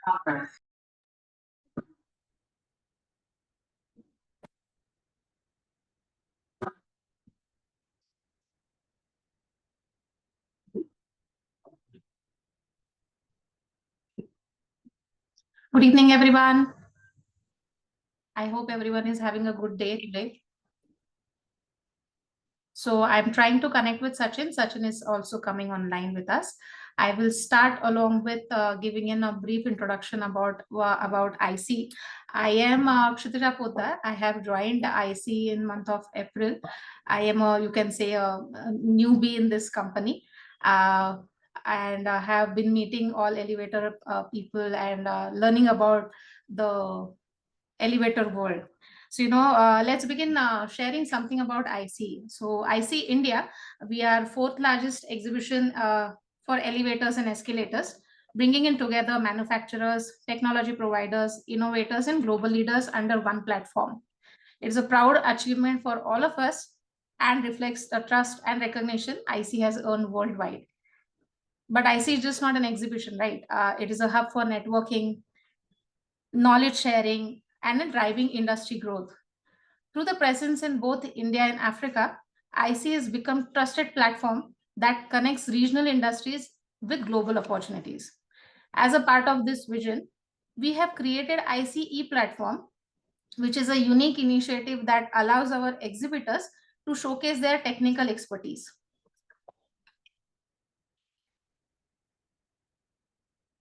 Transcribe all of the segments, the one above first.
Good evening, everyone. I hope everyone is having a good day today. So I'm trying to connect with Sachin. Sachin is also coming online with us. I will start along with giving in a brief introduction about IC. I am Kshitija Poddar. I have joined IC in month of April. I am you can say a newbie in this company. Uh, and have been meeting all elevator people and learning about the elevator world. So, let's begin sharing something about IC. So, IC India, we are fourth largest exhibition for elevators and escalators, bringing in together manufacturers, technology providers, innovators, and global leaders under one platform. It is a proud achievement for all of us and reflects the trust and recognition IC has earned worldwide. But IC is just not an exhibition, right? It is a hub for networking, knowledge sharing, and a driving industry growth. Through the presence in both India and Africa, IC has become trusted platform that connects regional industries with global opportunities. As a part of this vision, we have created ICE platform, which is a unique initiative that allows our exhibitors to showcase their technical expertise.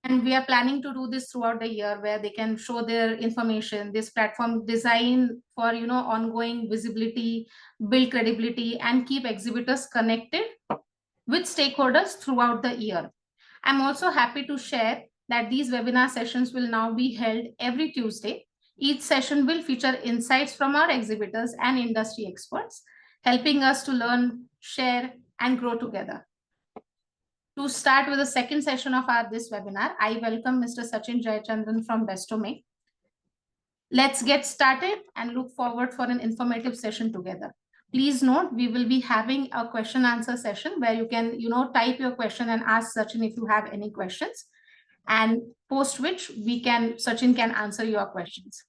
And we are planning to do this throughout the year where they can show their information. This platform design for ongoing visibility, build credibility, and keep exhibitors connected with stakeholders throughout the year. I'm also happy to share that these webinar sessions will now be held every Tuesday. Each session will feature insights from our exhibitors and industry experts, helping us to learn, share, and grow together. To start with the second session of this webinar, I welcome Mr. Sachin Jaychandran from Bestomech. Let's get started and look forward for an informative session together. Please note, we will be having a question answer session where you can, type your question and ask Sachin if you have any questions, and post which Sachin can answer your questions.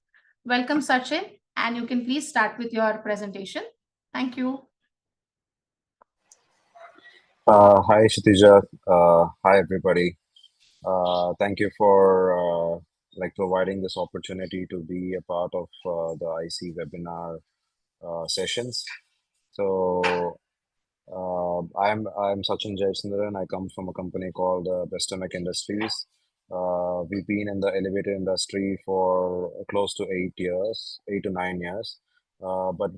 Welcome, Sachin, and you can please start with your presentation. Thank you. Hi, Kshitija. Hi, everybody. Thank you for providing this opportunity to be a part of the IC webinar sessions. So I'm Sachin Jaychandran. I come from a company called Bestomech Industries. We've been in the elevator industry for close to 8 to 9 years. But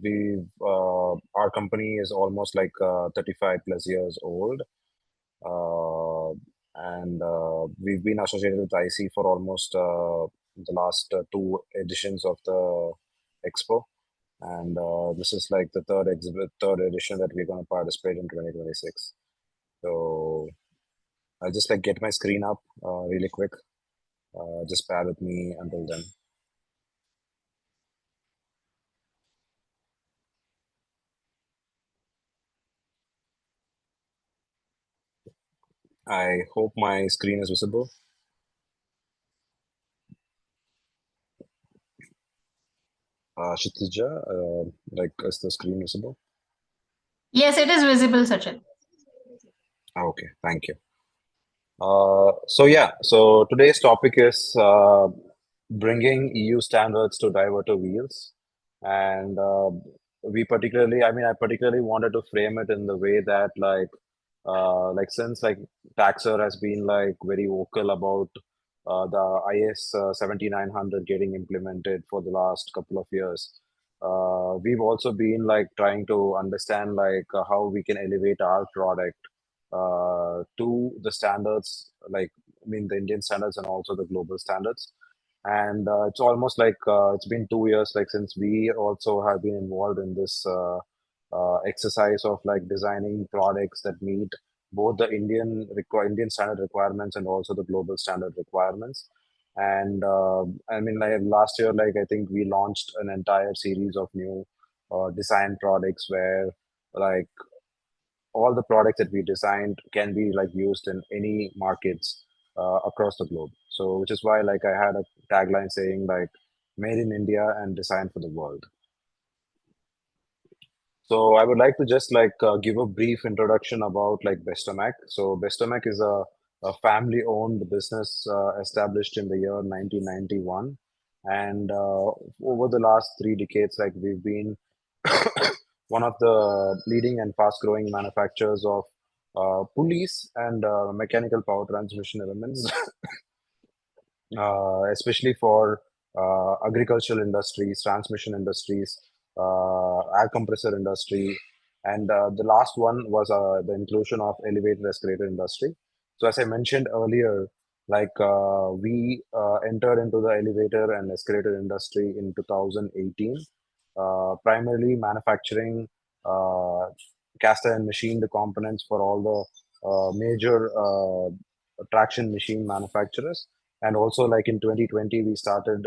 our company is almost 35 plus years old. And we've been associated with IC for almost the last two editions of the expo. And this is like the third edition that we're going to participate in 2026. So I'll just get my screen up really quick. Just bear with me until then. I hope my screen is visible. Kshitija, is the screen visible? Yes, it is visible, Sachin. Okay, thank you. So today's topic is bringing EU standards to diverter wheels, and I particularly wanted to frame it in the way that since Taxer has been very vocal about the IS 7900 getting implemented for the last couple of years. We've also been trying to understand how we can elevate our product to the standards, the Indian standards and also the global standards. And it's almost it's been 2 years since we also have been involved in this exercise of designing products that meet both the Indian standard requirements and also the global standard requirements. And last year, I think we launched an entire series of new design products where all the products that we designed can be used in any markets across the globe. So which is why like I had a tagline saying like made in India and designed for the world. So I would like to just like give a brief introduction about like Bestomech. So Bestomech is a family-owned business established in the year 1991, and over the last 3 decades, like we've been one of the leading and fast-growing manufacturers of pulleys and mechanical power transmission elements especially for agricultural industries, transmission industries, air compressor industry, and the last one was the inclusion of elevator escalator industry. So as I mentioned earlier, like we entered into the elevator and escalator industry in 2018, primarily manufacturing uh, cast iron machined components for all the major traction machine manufacturers. And also like in 2020 we started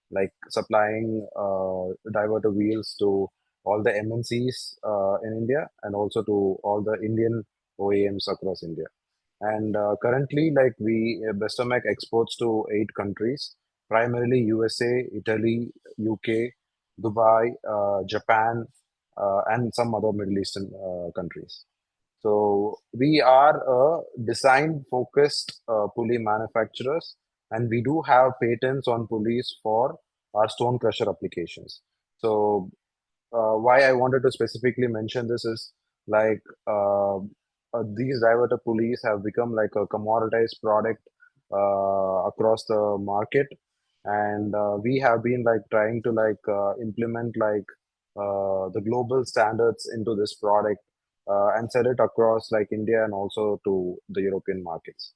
like supplying diverter wheels to all the MNCs in India and also to all the Indian OEMs across India. And currently like we Bestomech exports to 8 countries, primarily USA, Italy, UK, Dubai, Japan, and some other Middle Eastern countries. So we are a design focused pulley manufacturers, and we do have patents on pulleys for our stone crusher applications. So why I wanted to specifically mention this is like these diverter pulleys have become like a commoditized product across the market, and we have been like trying to like implement like the global standards into this product and sell it across like India and also to the European markets.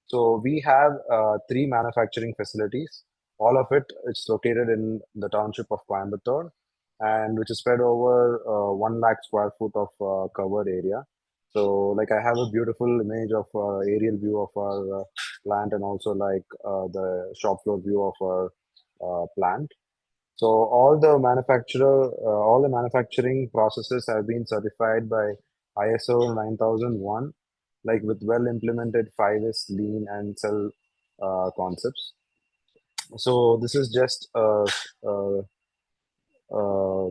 So we have 3 manufacturing facilities. All of it is located in the township of Coimbatore, and which is spread over 1 lakh square foot of covered area. So like I have a beautiful image of aerial view of our plant and also like the shop floor view of our plant. So all the manufacturing processes have been certified by ISO 9001, like with well implemented 5S lean and cell concepts. So this is just a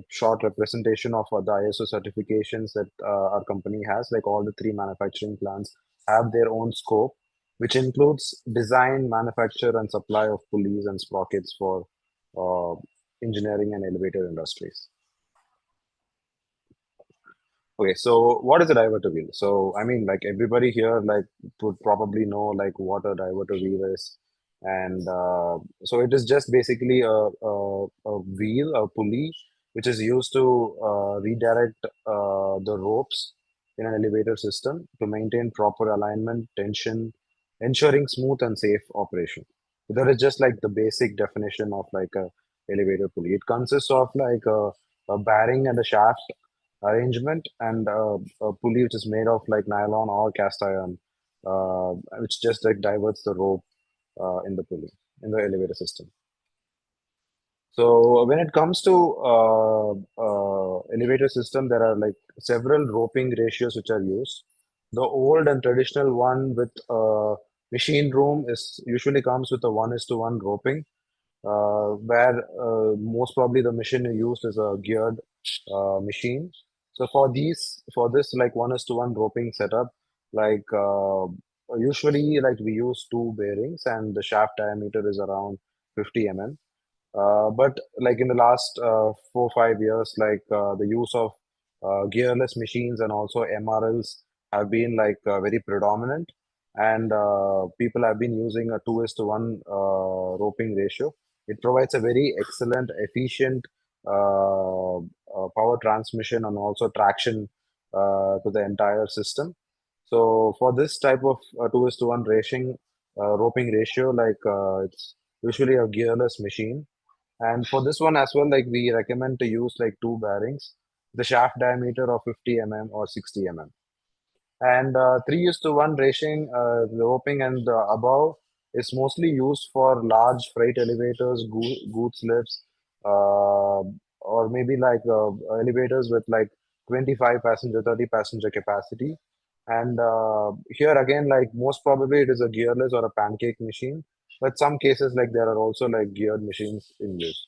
short representation of the ISO certifications that our company has. Like all the 3 manufacturing plants have their own scope, which includes design, manufacture, and supply of pulleys and sprockets for uh, engineering and elevator industries. Okay, so what is a diverter wheel? So, I mean, like everybody here, like would probably know like what a diverter wheel is, and so it is just basically a wheel, a pulley, which is used to redirect the ropes in an elevator system to maintain proper alignment, tension, ensuring smooth and safe operation. So that is just like the basic definition of like a elevator pulley. It consists of like a bearing and a shaft arrangement and a pulley which is made of like nylon or cast iron, which just like diverts the rope in the pulley in the elevator system. So when it comes to elevator system, there are like several roping ratios which are used. The old and traditional one with machine room is usually comes with a 1:1 roping, where most probably the machine used is a geared machine. So for this like 1:1 roping setup, like usually like we use 2 bearings and the shaft diameter is around 50 mm. But like in the last 4 5 years, like the use of gearless machines and also MRLs have been like very predominant, and people have been using a 2:1 roping ratio. It provides a very excellent, efficient power transmission and also traction to the entire system. So for this type of 2:1 roping ratio, like it's usually a gearless machine, and for this one as well, like we recommend to use like 2 bearings, the shaft diameter of 50 mm or 60 mm. And 3:1 racing, the roping and the above is mostly used for large freight elevators, goods lifts, or maybe like elevators with like 25 passenger, 30 passenger capacity. And here again, like most probably it is a gearless or a pancake machine, but some cases like there are also like geared machines in use.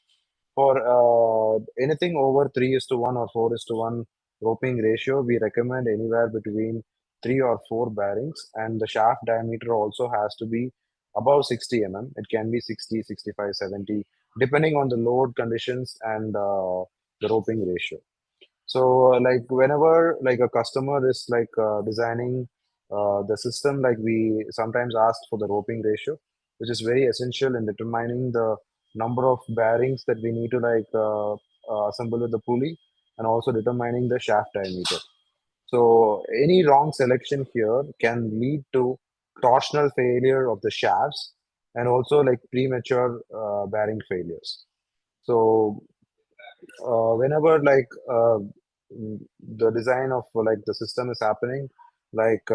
For anything over 3 is to 1 or 4 is to 1 roping ratio, we recommend anywhere between 3 or 4 bearings, and the shaft diameter also has to be above 60 mm. It can be 60, 65, 70, depending on the load conditions and the roping ratio. So, like whenever like a customer is like designing the system, like we sometimes ask for the roping ratio, which is very essential in determining the number of bearings that we need to like assemble with the pulley, and also determining the shaft diameter. So, any wrong selection here can lead to torsional failure of the shafts and also like premature bearing failures. So, whenever like the design of like the system is happening, like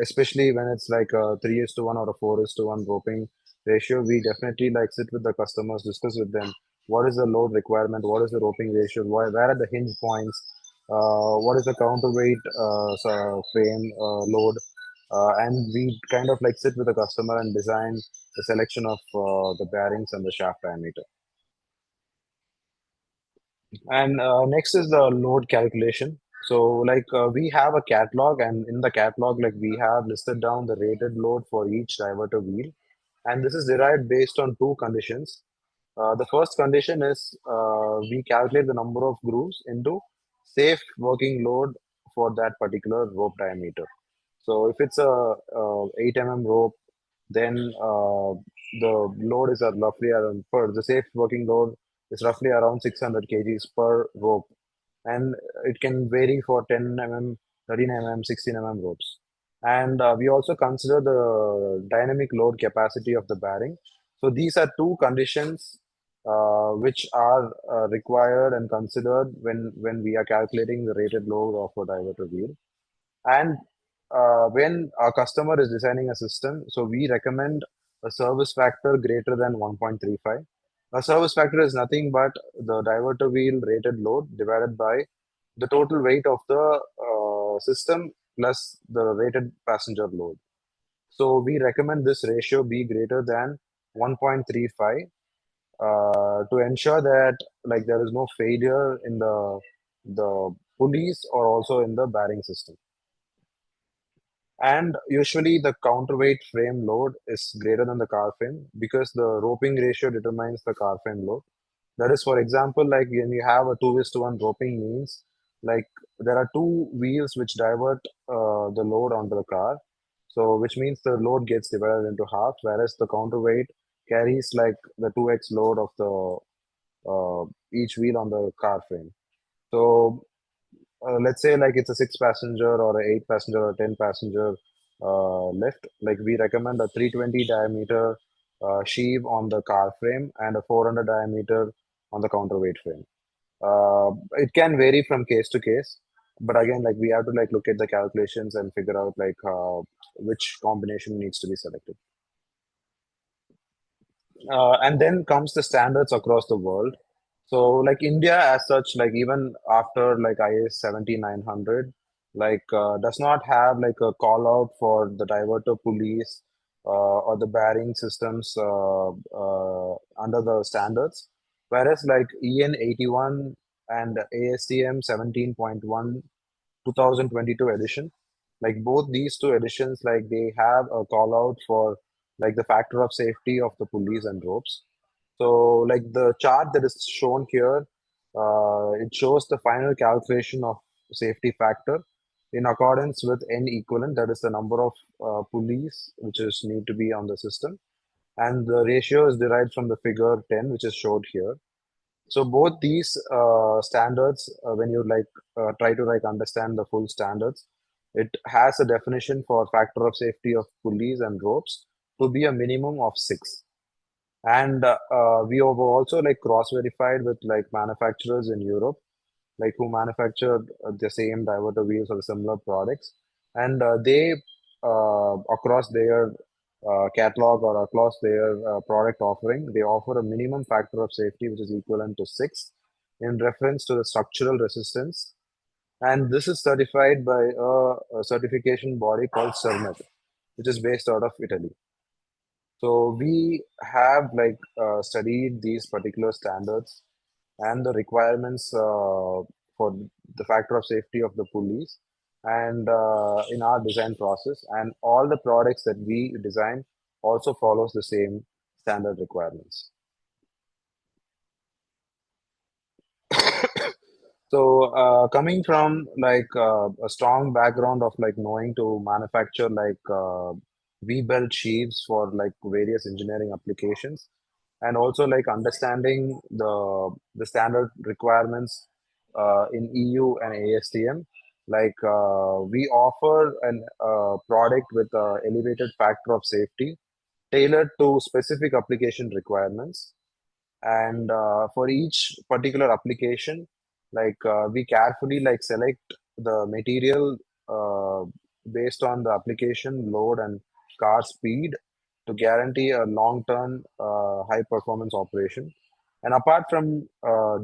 especially when it's like a 3 is to 1 or a 4 is to 1 roping ratio, we definitely like sit with the customers, discuss with them what is the load requirement, what is the roping ratio, where are the hinge points, what is the counterweight frame load, and we kind of like sit with the customer and design the selection of the bearings and the shaft diameter. And next is the load calculation. So like we have a catalog, and in the catalog, like we have listed down the rated load for each diverter wheel. And this is derived based on two conditions. The first condition is we calculate the number of grooves into safe working load for that particular rope diameter. So if it's a 8 mm rope, then the load is at roughly around per the safe working load is roughly around 600 kgs per rope, and it can vary for 10 mm, 13 mm, 16 mm ropes. And we also consider the dynamic load capacity of the bearing. So these are two conditions which are required and considered when we are calculating the rated load of a diverter wheel. And when our customer is designing a system, so we recommend a service factor greater than 1.35. A service factor is nothing but the diverter wheel rated load divided by the total weight of the system plus the rated passenger load. So we recommend this ratio be greater than 1.35 to ensure that like there is no failure in the pulleys or also in the bearing system. And usually the counterweight frame load is greater than the car frame because the roping ratio determines the car frame load. That is, for example, like when you have a 2 is to 1 roping means like there are two wheels which divert the load onto the car. So which means the load gets divided into half, whereas the counterweight carries like the 2x load of the each wheel on the car frame. So let's say like it's a six passenger or a eight passenger or 10 passenger lift, like we recommend a 320 diameter sheave on the car frame and a 400 diameter on the counterweight frame. It can vary from case to case, but again, like we have to like look at the calculations and figure out like which combination needs to be selected. And then comes the standards across the world. So like India as such, like even after like IS 7900, like does not have like a call out for the diverter pulleys or the bearing systems under the standards. Whereas like EN 81 and ASTM 17.1 2022 edition, like both these two editions, like they have a call out for like the factor of safety of the pulleys and ropes. So like the chart that is shown here, it shows the final calculation of safety factor in accordance with N equivalent, that is the number of pulleys which is need to be on the system, and the ratio is derived from the figure 10 which is showed here. So both these standards, when you like try to like understand the full standards, it has a definition for factor of safety of pulleys and ropes to be a minimum of six. And we have also like cross-verified with like manufacturers in Europe, like who manufactured the same diverter wheels or similar products, and they across their catalog or across their product offering, they offer a minimum factor of safety which is equivalent to six in reference to the structural resistance And this is certified by a certification body called CERMET, which is based out of Italy. So we have studied these particular standards and the requirements for the factor of safety of the pulleys and in our design process, and all the products that we design also follows the same standard requirements. So, coming from a strong background of like knowing to manufacture V-belt sheaves for like various engineering applications, and also like understanding the standard requirements in EU and ASTM, we offer an product with a elevated factor of safety tailored to specific application requirements, and for each particular application we carefully like select the material uh, based on the application load and car speed to guarantee a long term high performance operation. And apart from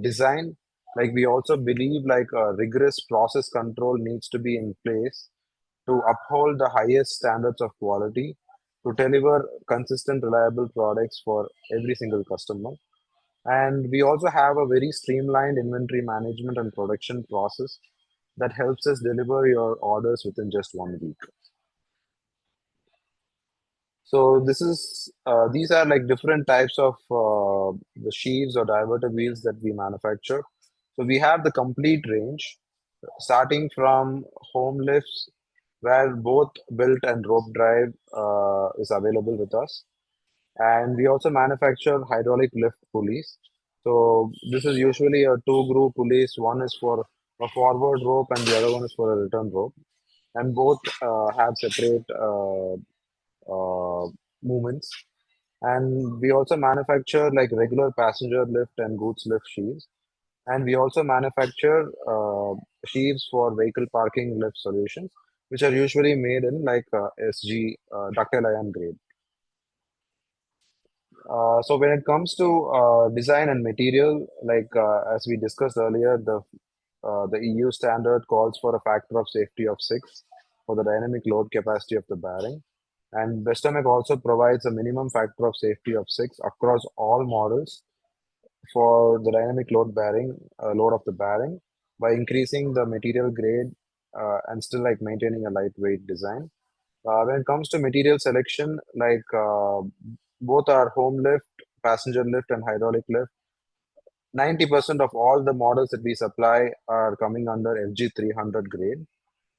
design, like we also believe like a rigorous process control needs to be in place to uphold the highest standards of quality to deliver consistent reliable products for every single customer. And we also have a very streamlined inventory management and production process that helps us deliver your orders within just 1 week. So these are like different types of the sheaves or diverter wheels that we manufacture. So we have the complete range, starting from home lifts, where both built and rope drive is available with us. And we also manufacture hydraulic lift pulleys. So this is usually a two-groove pulleys. One is for a forward rope and the other one is for a return rope. And both have separate movements. And we also manufacture like regular passenger lift and goods lift sheaves. And we also manufacture sheaves for vehicle parking lift solutions, which are usually made in SG ductile iron grade. So when it comes to design and material, as we discussed earlier, the EU standard calls for a factor of safety of 6 for the dynamic load capacity of the bearing. And Bestomech also provides a minimum factor of safety of 6 across all models for the dynamic load of the bearing by increasing the material grade and still like maintaining a lightweight design. When it comes to material selection, both our home lift, passenger lift, and hydraulic lift, 90% of all the models that we supply are coming under FG 300 grade.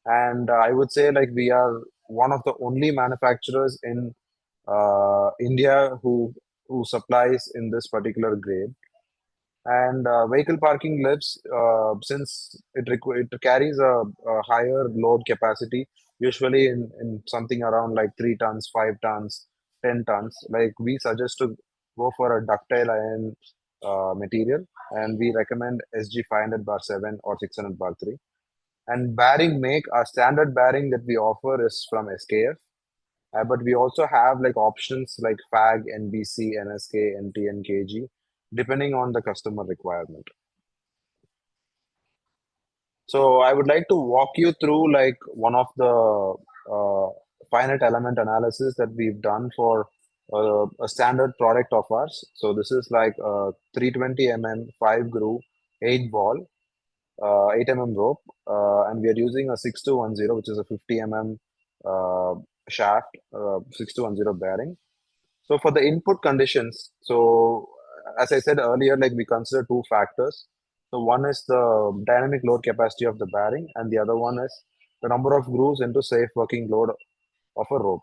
And I would say like we are one of the only manufacturers in India who supplies in this particular grade. And vehicle parking lifts, since it carries a higher load capacity, usually in something around like 3 tons, 5 tons, 10 tons, like we suggest to go for a ductile iron material, and we recommend SG 500 bar 7 or 600 bar 3. And bearing make, our standard bearing that we offer is from SKF, but we also have like options like FAG, NBC, NSK, NT, and KG, depending on the customer requirement. So I would like to walk you through like one of the finite element analysis that we've done for a standard product of ours. So this is like a 320 mm 5 groove 8 ball 8 rope, and we are using a 6210, which is a 50 shaft, 6210 bearing. So for the input conditions, so as I said earlier, like we consider two factors. So one is the dynamic load capacity of the bearing, and the other one is the number of grooves into safe working load of a rope.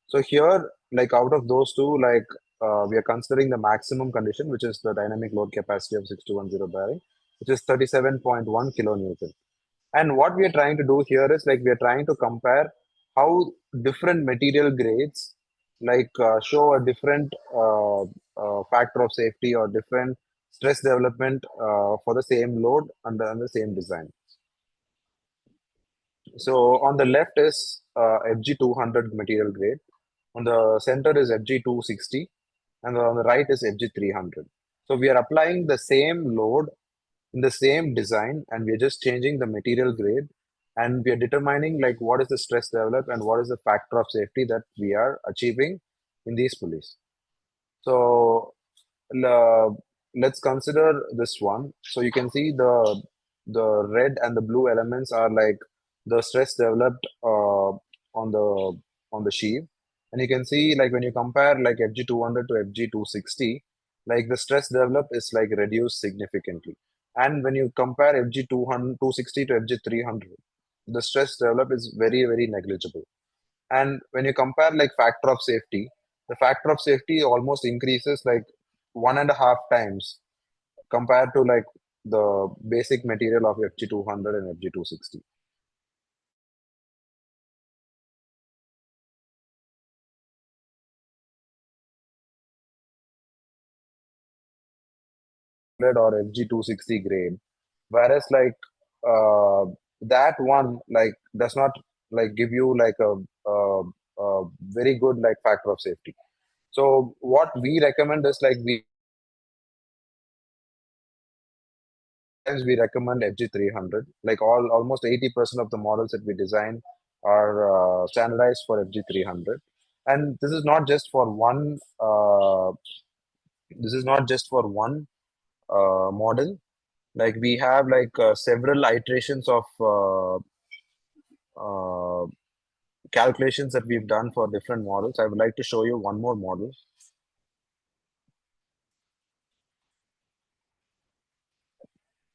So here, like out of those two, we are considering the maximum condition, which is the dynamic load capacity of 6210 bearing, which is 37.1 kilonewton. And what we are trying to do here is like we are trying to compare how different material grades show a different factor of safety or different stress development for the same load and the same design. So on the left is FG 200 material grade. On the center is FG 260, and on the right is FG 300. So we are applying the same load in the same design, and we are just changing the material grade, and we are determining like what is the stress developed and what is the factor of safety that we are achieving in these pulleys. So uh, let's consider this one. So you can see the red and the blue elements are like the stress developed on the sheave, and you can see like when you compare like FG200 to FG260, like the stress developed is like reduced significantly. And when you compare FG200 260 to FG300, the stress developed is very negligible. And when you compare like factor of safety, the factor of safety almost increases like 1.5 times compared to like the basic material of FG200 and FG260. Or FG260 grade, whereas like uh, that one like does not like give you like a very good like factor of safety. So what we recommend is like we recommend FG300. Like almost 80% of the models that we design are standardized for FG300, and this is not just for one. This is not just for one model. Like we have like several iterations of uh, calculations that we've done for different models. I would like to show you one more model.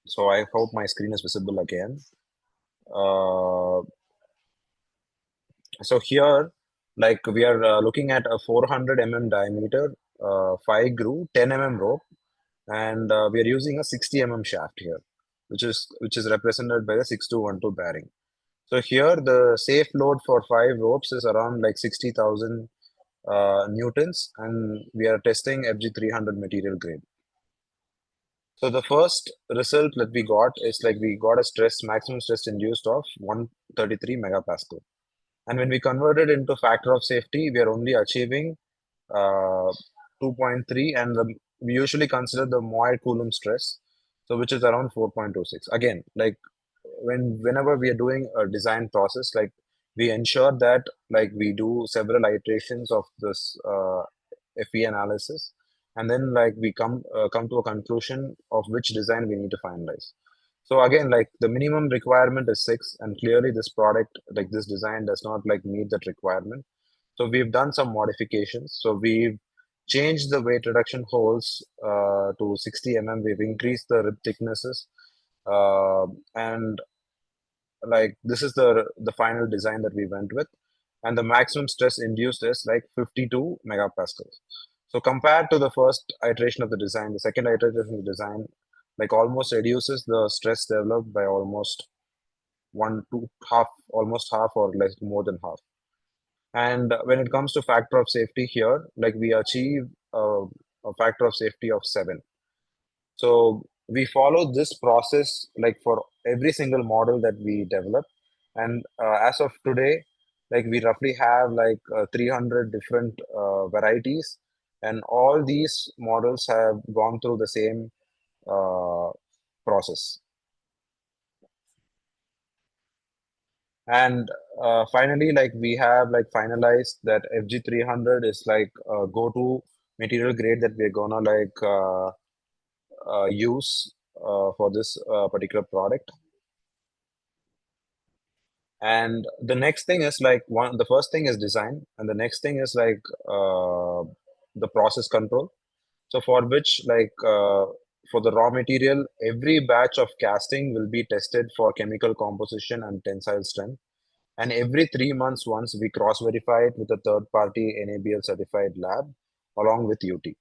So I hope my screen is visible again. Uh, So here, like we are looking at a 400 diameter, 5 groove, 10 rope, and we are using a 60 shaft here, which is represented by the 6212 bearing. So here, the safe load for 5 ropes is around like 60,000 newtons, and we are testing FG300 material grade. So the first result that we got is like we got a maximum stress induced of 133 megapascal. And when we convert it into factor of safety, we are only achieving uh, 2.3, and we usually consider the Moir Coulomb stress, so which is around 4.26. Again, like whenever we are doing a design process, like we ensure that like we do several iterations of this FE analysis, and then like we come to a conclusion of which design we need to finalize. So again, like the minimum requirement is 6, and clearly this product, like this design, does not like meet that requirement. So we've done some modifications. So we've changed the weight reduction holes to 60 We've increased the rib thicknesses, uh, and like this is the final design that we went with, and the maximum stress induced is like 52 megapascals. So compared to the first iteration of the design, the second iteration of the design like almost reduces the stress developed by almost one to half, almost half or less, more than half. And when it comes to factor of safety here, like we achieve a factor of safety of 7. So we follow this process like for every single model that we develop. And as of today, like we roughly have like 300 different varieties, and all these models have gone through the same uh, process. And finally, like we have like finalized that FG300 is like a go-to material grade that we're gonna like use for this particular product. And the next thing is like the first thing is design, and the next thing is like the process control. So for which like for the raw material, every batch of casting will be tested for chemical composition and tensile strength. And every 3 months once we cross verify it with a third party NABL certified lab along with UT.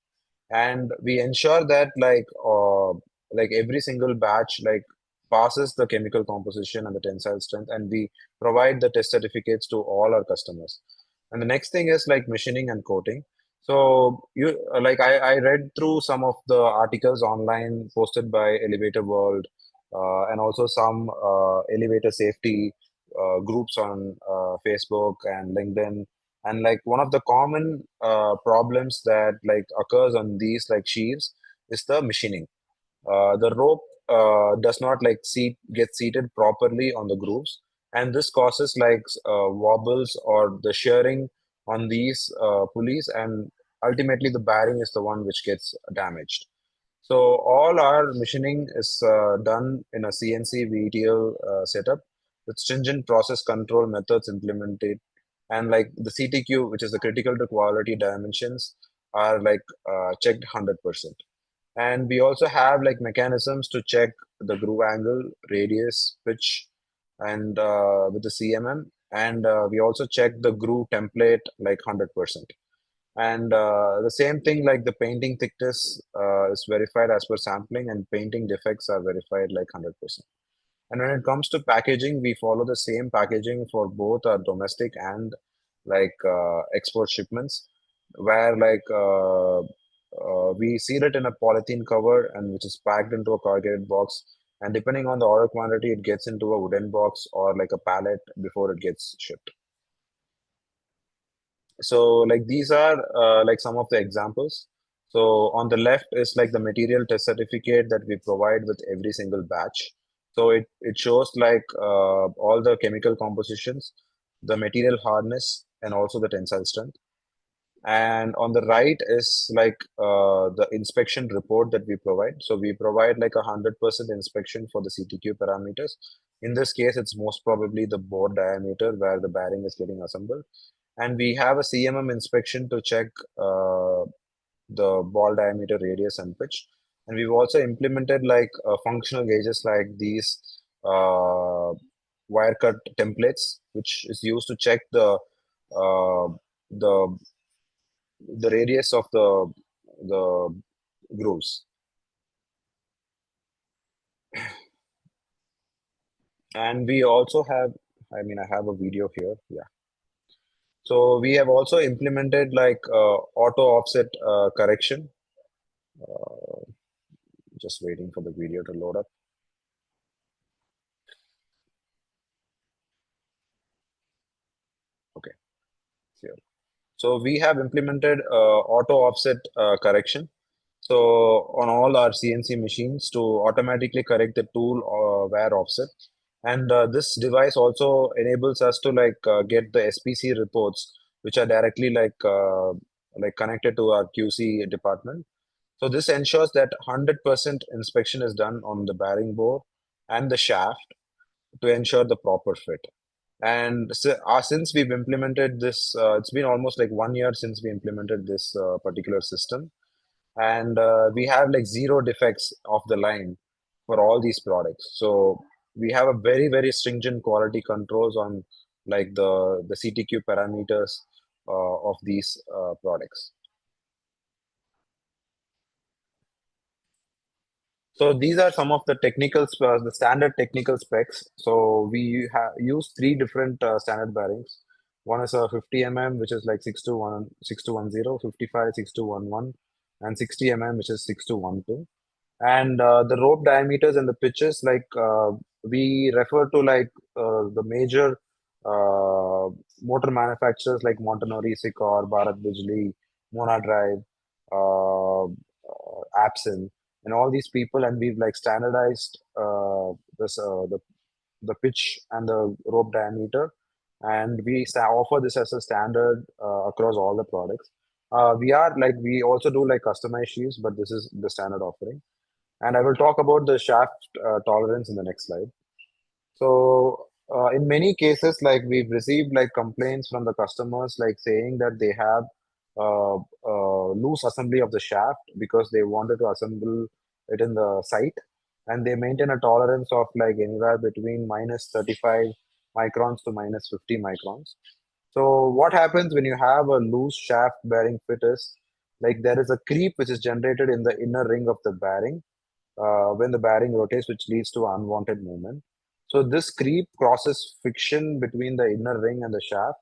And we ensure that like every single batch like passes the chemical composition and the tensile strength, and we provide the test certificates to all our customers. And the next thing is like machining and coating. So you like I read through some of the articles online posted by Elevator World, and also some elevator safety groups on Facebook and LinkedIn. And like one of the common problems that like occurs on these like sheaves is the machining. The rope does not like seat get seated properly on the grooves, and this causes like wobbles or the shearing on these pulleys, and ultimately the bearing is the one which gets damaged. So all our machining is done in a CNC VTL setup with stringent process control methods implemented, and like the CTQ, which is the critical to quality dimensions, are like checked 100%. And we also have like mechanisms to check the groove angle, radius, pitch, and with the CMM. And we also check the groove template like 100%. And the same thing, like the painting thickness is verified as per sampling, and painting defects are verified like 100%. And when it comes to packaging, we follow the same packaging for both our domestic and like export shipments, where like we seal it in a polythene cover and which is packed into a corrugated box. And depending on the order quantity, it gets into a wooden box or like a pallet before it gets shipped. So like these are like some of the examples. So on the left is like the material test certificate that we provide with every single batch. So it shows like all the chemical compositions, the material hardness, and also the tensile strength. And on the right is like the inspection report that we provide. So we provide like 100% inspection for the CTQ parameters. In this case, it's most probably the bore diameter where the bearing is getting assembled, and we have a CMM inspection to check the ball diameter, radius, and pitch. And we've also implemented like functional gauges like these wire cut templates, which is used to check uh, the the radius of the grooves. And we also have, I mean, I have a video here. Yeah. So we have also implemented like auto offset correction. Just waiting for the video to load up. Okay, here. So we have implemented auto offset correction. So on all our CNC machines to automatically correct the tool wear offset. And this device also enables us to like get the SPC reports, which are directly like connected to our QC department. So this ensures that 100% inspection is done on the bearing bore and the shaft to ensure the proper fit. And since we've implemented this, it's been almost like 1 year since we implemented this particular system, and we have like zero defects of the line for all these products. So we have a very stringent quality controls on like the CTQ parameters of these products. So these are some of the the standard technical specs. So we use three different standard bearings. One is a 50 mm, which is like 6210, 55 6211, and 60 mm, which is 6212. And the rope diameters and the pitches, like we refer to like the major uh, motor manufacturers like Montanori, Sikor, Bharat Bijli, Mona Drive, Apson, and all these people, and we've like standardized this the pitch and the rope diameter, and we offer this as a standard across all the products. We are like we also do like customized sheaves, but this is the standard offering. And I will talk about the shaft tolerance in the next slide. So, in many cases, like we've received like complaints from the customers, like saying that they have loose assembly of the shaft because they wanted to assemble it in the site, and they maintain a tolerance of like anywhere between minus 35 microns to minus 50 microns. So, what happens when you have a loose shaft bearing fit is like there is a creep which is generated in the inner ring of the bearing when the bearing rotates, which leads to unwanted movement. So this creep crosses friction between the inner ring and the shaft,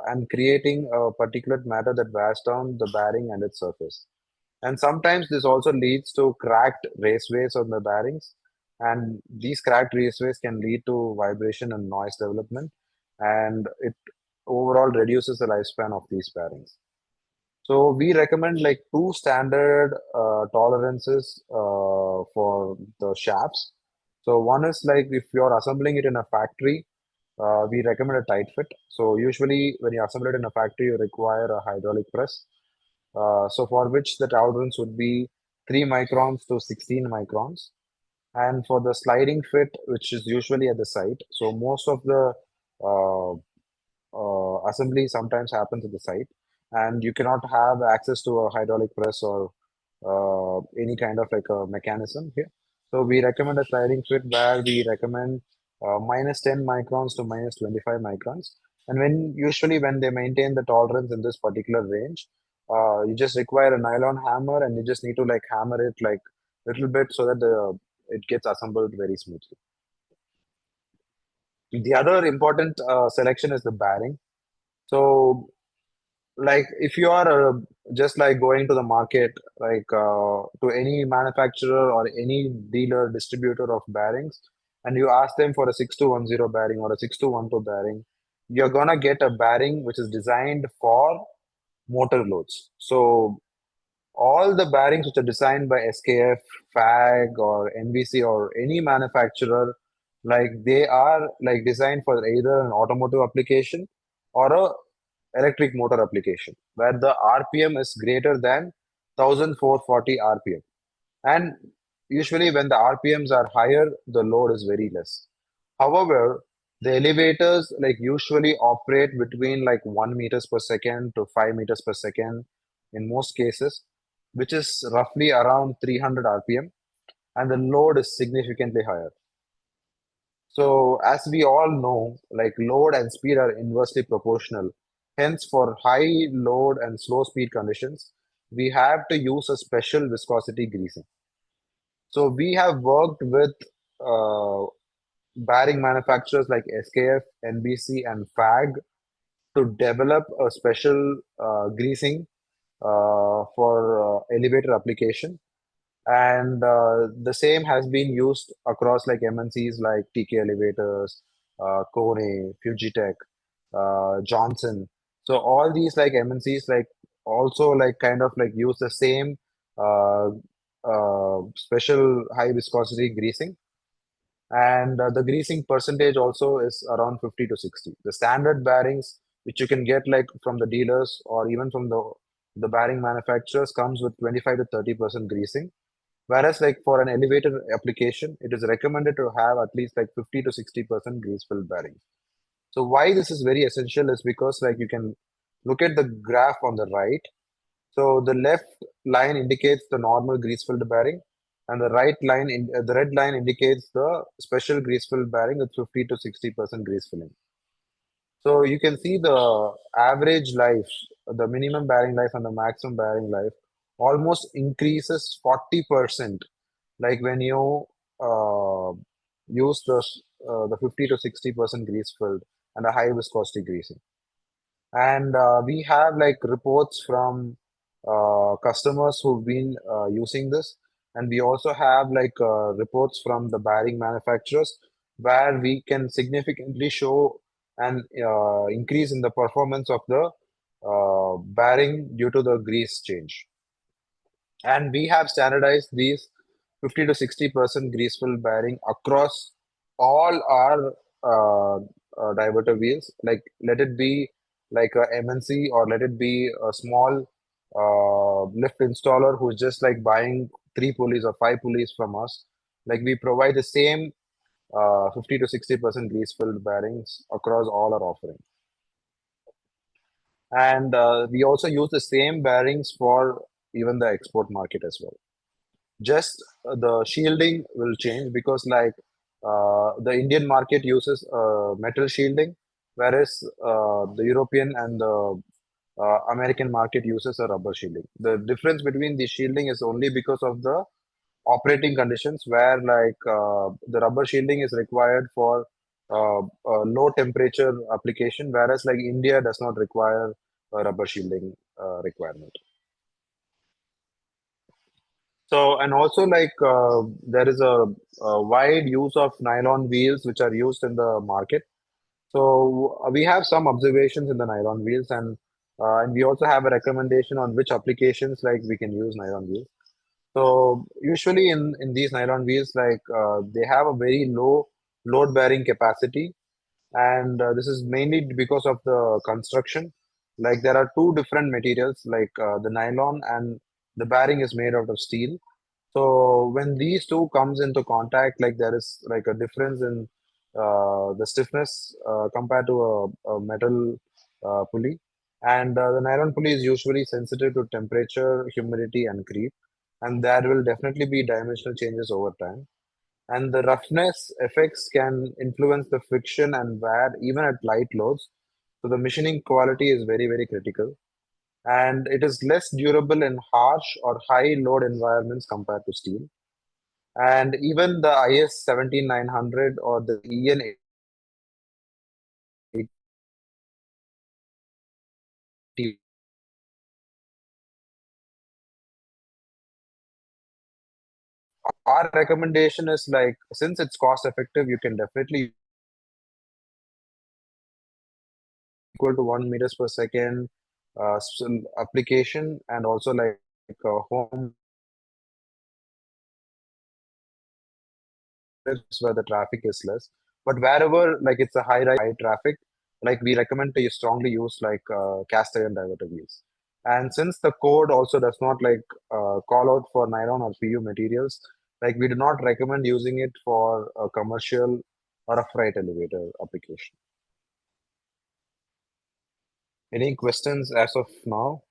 and creating a particulate matter that wears down the bearing and its surface. And sometimes this also leads to cracked raceways on the bearings, and these cracked raceways can lead to vibration and noise development, and it overall reduces the lifespan of these bearings. So we recommend like two standard tolerances for the shafts. So one is like if you're assembling it in a factory, we recommend a tight fit. So usually when you assemble it in a factory, you require a hydraulic press. So for which the tolerance would be 3 microns to 16 microns. And for the sliding fit, which is usually at the site, so most of the uh, assembly sometimes happens at the site, and you cannot have access to a hydraulic press or any kind of like a mechanism here. So we recommend a sliding fit where we recommend minus 10 microns to minus 25 microns. And usually when they maintain the tolerance in this particular range, you just require a nylon hammer and you just need to like hammer it like little bit so that it gets assembled very smoothly. The other important selection is the bearing. So like if you are just like going to the market, like to any manufacturer or any dealer distributor of bearings, and you ask them for a 6210 bearing or a 6212 bearing, you're gonna get a bearing which is designed for motor loads. So all the bearings which are designed by SKF, FAG, or NBC or any manufacturer, like they are like designed for either an automotive application or a electric motor application, where the RPM is greater than 1440 RPM. And usually when the RPMs are higher, the load is very less. However, the elevators like usually operate between like 1 meters per second to 5 meters per second in most cases, which is roughly around 300 RPM, and the load is significantly higher. So, as we all know, like load and speed are inversely proportional. Hence, for high load and slow speed conditions, we have to use a special viscosity greasing. So, we have worked with uh, bearing manufacturers like SKF, NBC, and FAG to develop a special greasing for elevator application. And the same has been used across like MNCs like TK Elevators, Kone, Fujitech, Johnson. So all these like MNCs like also like kind of like use the same uh, special high viscosity greasing, and the greasing percentage also is around 50 to 60. The standard bearings which you can get like from the dealers or even from the bearing manufacturers comes with 25 to 30% greasing. Whereas, like for an elevator application, it is recommended to have at least like 50 to 60% grease-filled bearings. So why this is very essential is because like you can look at the graph on the right. So the left line indicates the normal grease-filled bearing, and the right line, the red line indicates the special grease-filled bearing with 50 to 60% grease filling. So you can see the average life, the minimum bearing life and the maximum bearing life almost increases 40%, like when you uh, use the 50 to 60% grease filled and a high viscosity greasing. And we have like reports from customers who've been using this, and we also have like reports from the bearing manufacturers where we can significantly show an increase in the performance of the bearing due to the grease change. And we have standardized these 50 to 60% greaseful bearing across all our diverter wheels. Like let it be like a MNC or let it be a small lift installer who's just like buying 3 pulleys or 5 pulleys from us. Like we provide the same 50 to 60% grease filled bearings across all our offerings. And we also use the same bearings for even the export market as well. Just the shielding will change because like the Indian market uses metal shielding, whereas the European and the American market uses a rubber shielding. The difference between the shielding is only because of the operating conditions where like the rubber shielding is required for low temperature application, whereas like India does not require a rubber shielding requirement. So, and also like there is a wide use of nylon wheels which are used in the market. So we have some observations in the nylon wheels, and we also have a recommendation on which applications like we can use nylon wheels. So usually in these nylon wheels, like they have a very low load bearing capacity, and this is mainly because of the construction. Like there are two different materials, like the nylon and the bearing is made out of steel. So when these two comes into contact, like there is like a difference in the stiffness compared to a metal pulley. And the nylon pulley is usually sensitive to temperature, humidity, and creep, and there will definitely be dimensional changes over time. And the roughness effects can influence the friction and wear even at light loads. So the machining quality is very, very critical. And it is less durable in harsh or high load environments compared to steel. And even the IS 17900 or the EN 80, our recommendation is like, since it's cost effective, you can definitely equal to 1 meters per second application, and also like home where the traffic is less. But wherever like it's a high traffic, like we recommend to strongly use like cast iron diverter wheels. And since the code also does not like call out for nylon or PU materials, like we do not recommend using it for a commercial or a freight elevator application. Any questions as of now?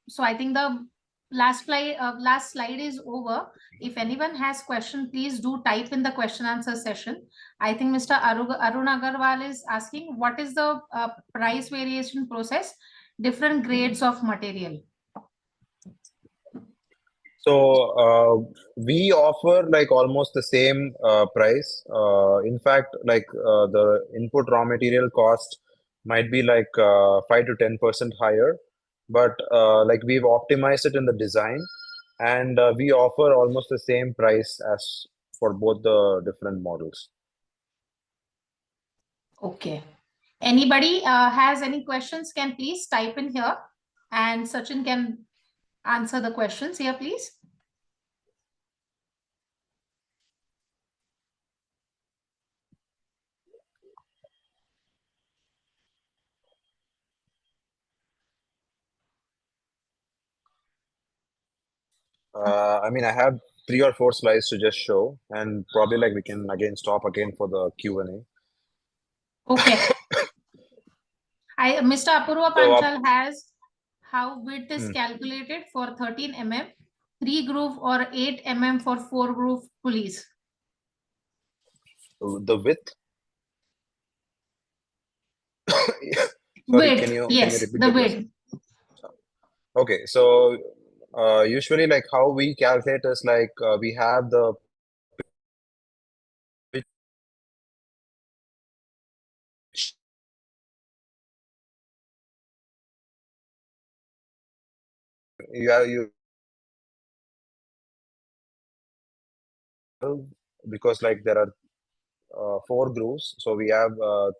So I think the last slide is over. If anyone has question, please do type in the question answer session. I think Mr. Arun Agarwal is asking, what is the price variation process, different grades of material? So we offer like almost the same price. In fact, like the input raw material cost might be like 5 to 10% higher, but like we've optimized it in the design, and we offer almost the same price as for both the different models. Okay. Anybody has any questions can please type in here, and Sachin can answer the questions here, please. I mean, I have 3 or 4 slides to just show, and probably like we can again stop again for the Q&A. Okay. Mr. Apurva So Panchal has how width is hmm, calculated for 13 mm, 3 groove or 8 mm for 4 groove pulleys. the width. Sorry, Width, can you yes, repeat the the question? width. Okay, so usually like how we calculate is like we have the pitch, you because like there are 4 grooves, so we have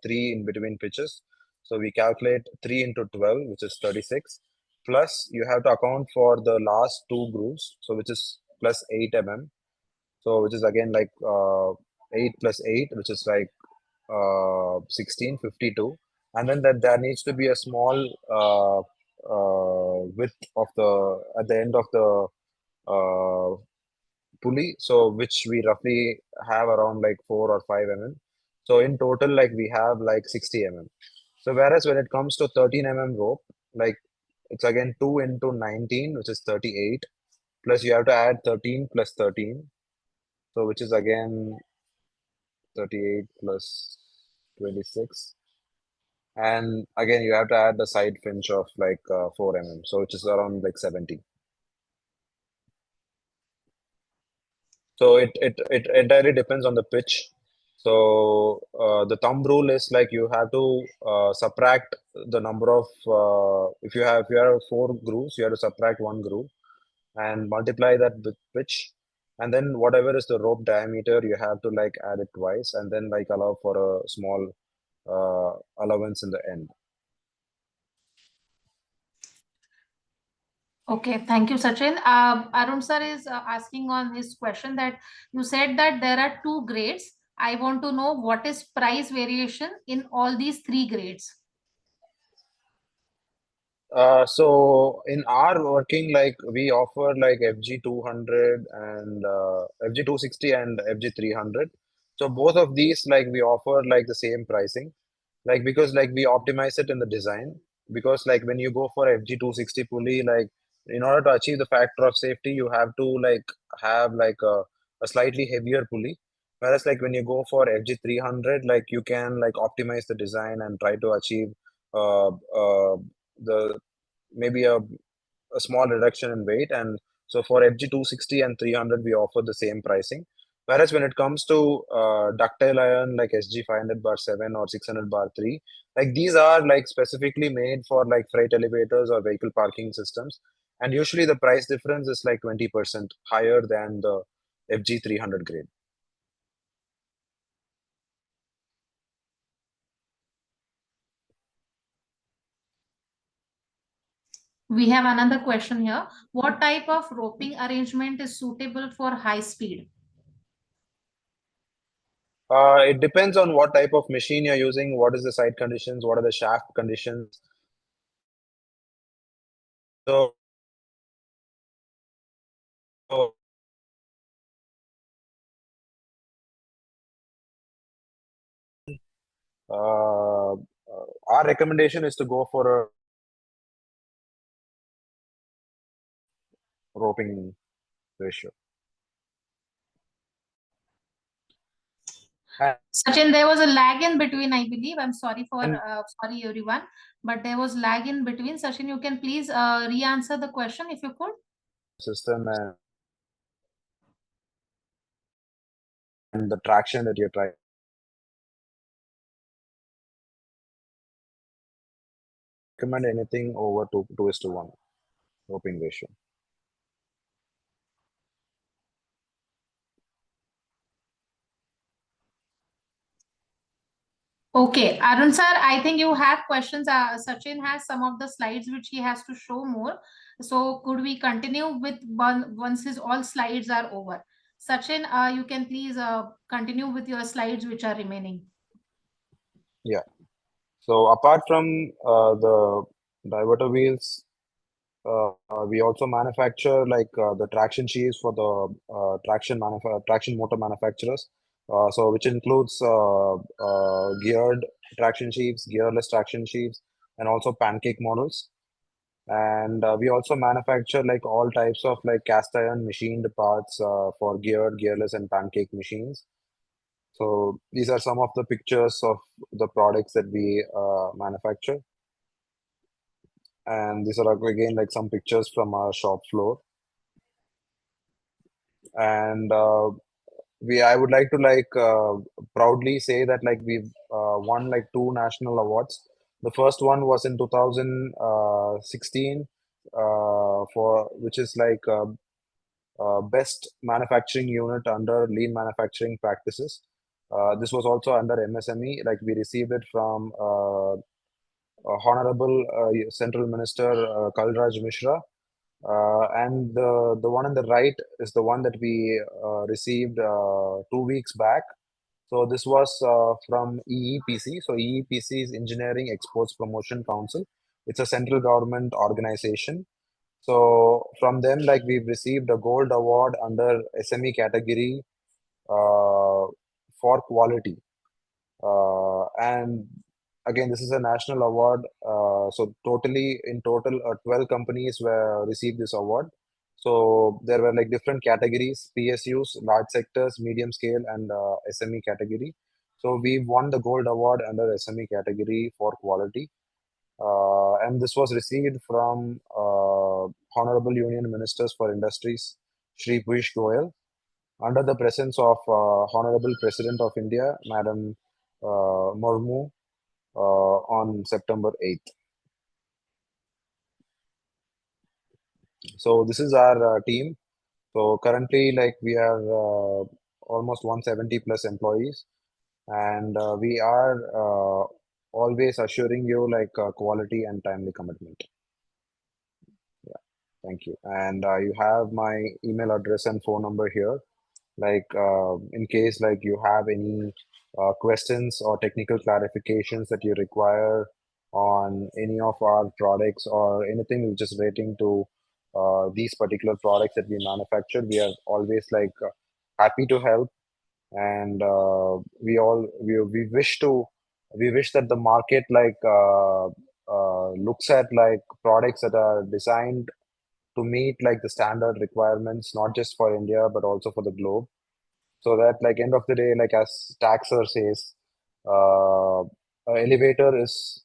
3 in between pitches. So we calculate 3 into 12, which is 36. Plus you have to account for the last 2 grooves, so which is plus 8 mm. So which is again like 8 plus 8, which is like 16, 52. And then that there needs to be a small width of the at the end of the uh, pulley, so which we roughly have around like 4 or 5 mm. So in total, like we have like 60 mm. So whereas when it comes to 13 mm rope, like it's again 2 into 19, which is 38. Plus you have to add 13 plus 13, so which is again 38 plus 26. And again, you have to add the side pinch of like 4 mm, so which is around like 70. So it entirely depends on the pitch. So the thumb rule is like you have to subtract the number of if you have 4 grooves, you have to subtract 1 groove and multiply that with pitch, and then whatever is the rope diameter, you have to like add it twice, and then like allow for a small allowance in the end. Okay, thank you, Sachin. Arun sir is asking on his question that you said that there are two grades. I want to know what is price variation in all these three grades. So in our working, like we offer like FG 200 and FG 260 and FG 300. So both of these, like we offer like the same pricing, like because like we optimize it in the design. Because like when you go for FG 260 pulley, like in order to achieve the factor of safety, you have to like have like a slightly heavier pulley. Whereas like when you go for FG 300, like you can like optimize the design and try to achieve the maybe a small reduction in weight. And so for FG 260 and 300, we offer the same pricing. Whereas when it comes to ductile iron like SG 500 bar 7 or 600 bar 3, like these are like specifically made for like freight elevators or vehicle parking systems. And usually the price difference is like 20% higher than the FG 300 grade. We have another question here. What type of roping arrangement is suitable for high speed? It depends on what type of machine you're using, what is the site conditions, what are the shaft conditions. So, so our recommendation is to go for a roping ratio. Sachin, there was a lag in between, I believe. I'm sorry for And sorry everyone, but there was lag in between. Sachin, you can please re-answer the question if you could. system and the traction that you're trying, recommend anything over 2:1 roping ratio. Okay, Arun sir, I think you have questions. Sachin has some of the slides which he has to show more. So could we continue with one once his all slides are over? Sachin, you can please continue with your slides which are remaining. Yeah. So apart from the diverter wheels, we also manufacture like the traction sheaves for the traction motor manufacturers. So which includes geared traction sheaves, gearless traction sheaves, and also pancake models. And we also manufacture like all types of like cast iron machined parts for geared, gearless, and pancake machines. So these are some of the pictures of the products that we manufacture. And these are again like some pictures from our shop floor. And I would like to like proudly say that like we've won like two national awards. The first one was in 2016 for which is like best manufacturing unit under lean manufacturing practices. This was also under MSME. Like we received it from Honorable Central Minister Kalraj Mishra. And the one on the right is the one that we received 2 weeks back. So this was from EEPC. So EEPC is Engineering Exports Promotion Council. It's a central government organization. So from them, like we've received a gold award under SME category uh, for quality. And again, this is a national award. So totally, in total, 12 companies were received this award. So there were like different categories: PSUs, large sectors, medium scale, and SME category. So we won the gold award under SME category for quality. And this was received from Honorable Union Ministers for Industries, Shri Piyush Goyal, under the presence of Honorable President of India, Madam Murmu, on September 8th. So this is our team. So currently, like we are almost 170 plus employees, and we are always assuring you like quality and timely commitment. Yeah. Thank you. And you have my email address and phone number here. Like in case like you have any questions or technical clarifications that you require on any of our products or anything which is relating to these particular products that we manufacture, we are always like happy to help. And we wish that the market like looks at like products that are designed to meet like the standard requirements, not just for India but also for the globe. So that like end of the day, like as Taxer says, elevator is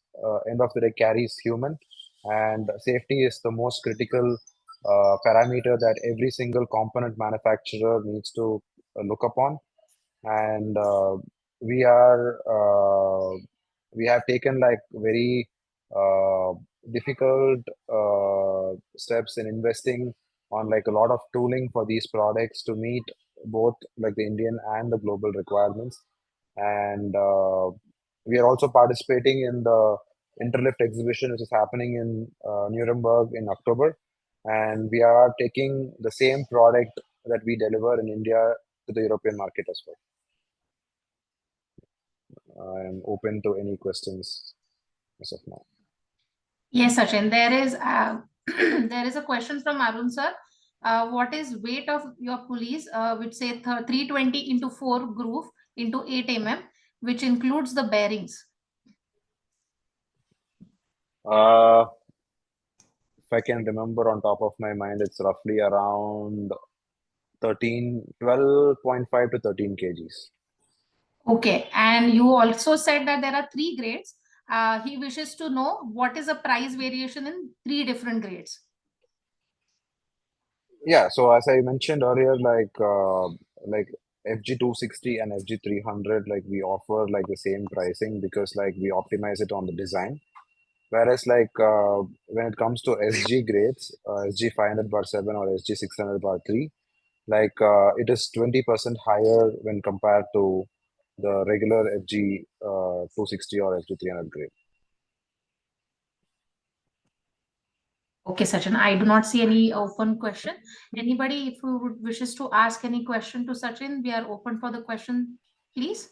end of the day carries human, and safety is the most critical parameter that every single component manufacturer needs to look upon. And we are we have taken like very uh, difficult steps in investing on like a lot of tooling for these products to meet both like the Indian and the global requirements. And we are also participating in the Interlift exhibition, which is happening in Nuremberg in October. And we are taking the same product that we deliver in India to the European market as well. I am open to any questions as of now. Yes, Sachin, there is there is a question from Arun sir. What is weight of your pulleys, which say 320 into 4 groove into 8 which includes the bearings? Uh, if I can remember on top of my mind, it's roughly around 12.5 to 13 kgs. Okay, and you also said that there are 3 grades. He wishes to know what is the price variation in 3 different grades. Yeah, so as I mentioned earlier, like FG 260 and FG 300, like we offer like the same pricing because like we optimize it on the design. Whereas like when it comes to SG grades, SG 500 bar 7 or SG 600 bar 3, like it is 20% higher when compared to the regular FG 260 or FG 300 grade. Okay, Sachin, I do not see any open question. Anybody, if you wishes to ask any question to Sachin, we are open for the question, please.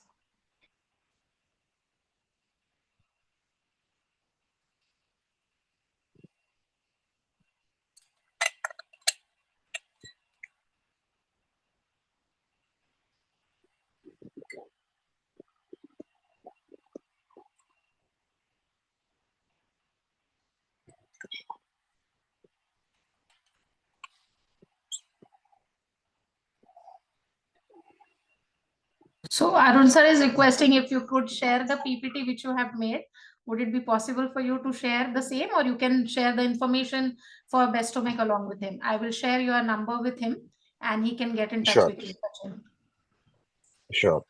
So Arun sir is requesting if you could share the PPT which you have made. Would it be possible for you to share the same, or you can share the information for Bestomech along with him? I will share your number with him and he can get in touch Sure, with you, Sachin. sure.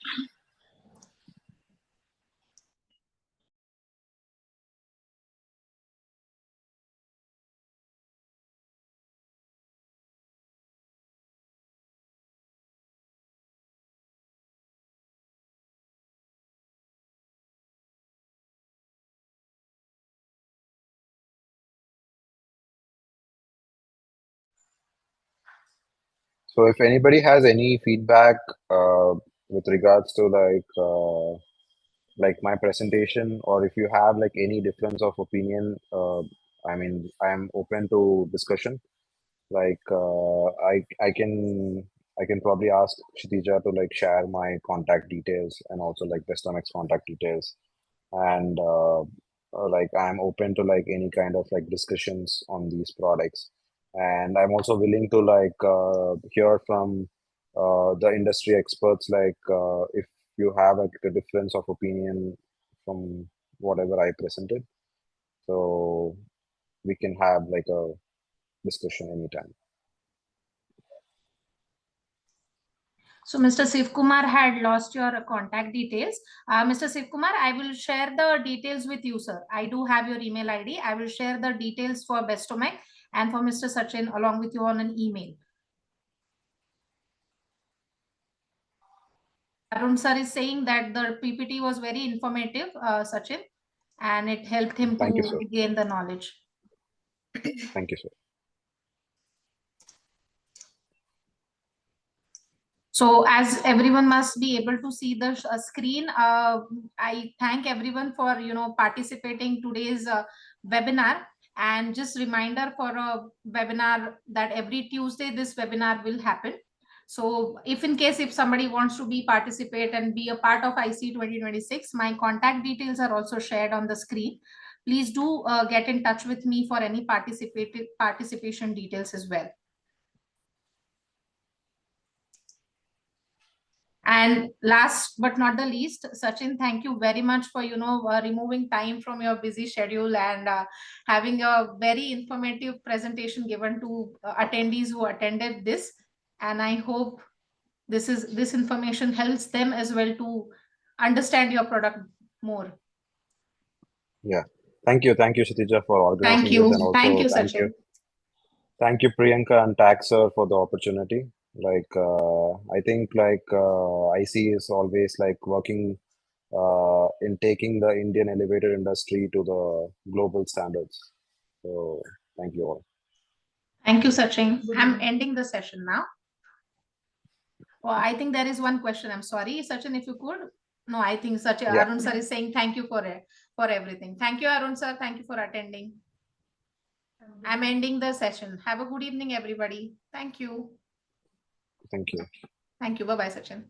So if anybody has any feedback with regards to like my presentation, or if you have like any difference of opinion, I mean, I am open to discussion. Like I can probably ask Kshitija to like share my contact details and also like Bestomech's contact details. And like I'm open to like any kind of like discussions on these products. And I'm also willing to like hear from the industry experts, like if you have like a difference of opinion from whatever I presented. So we can have like a discussion anytime. So Mr. Sivkumar had lost your contact details. Mr. Sivkumar, I will share the details with you, sir. I do have your email ID. I will share the details for Bestomech and for Mr. Sachin along with you on an email. Arun sir is saying that the PPT was very informative, Sachin, and it helped him Thank you, to sir. gain the knowledge. Thank you, sir. So as everyone must be able to see the screen, I thank everyone for participating today's webinar. And just reminder for a webinar that every Tuesday this webinar will happen. So if in case if somebody wants to be participate and be a part of ISEE 2026, my contact details are also shared on the screen. Please do get in touch with me for any participation details as well. And last but not the least, Sachin, thank you very much for removing time from your busy schedule and having a very informative presentation given to attendees who attended this. And I hope this information helps them as well to understand your product more. Yeah. Thank you, Kshitija, for organizing this, and Thank also you, Sachin. thank you, Priyanka and Taxer, for the opportunity. I think IC is always like working in taking the Indian elevator industry to the global standards. So thank you all. Thank you, Sachin. I'm ending the session now. Well, I think there is one question. I'm sorry, Sachin, if you could. No, I think Sachin, Yeah. Arun sir is saying thank you for everything. Thank you, Arun sir. Thank you for attending. I'm ending the session. Have a good evening, everybody. Thank you. Thank you. Thank you. Bye-bye, Sachin.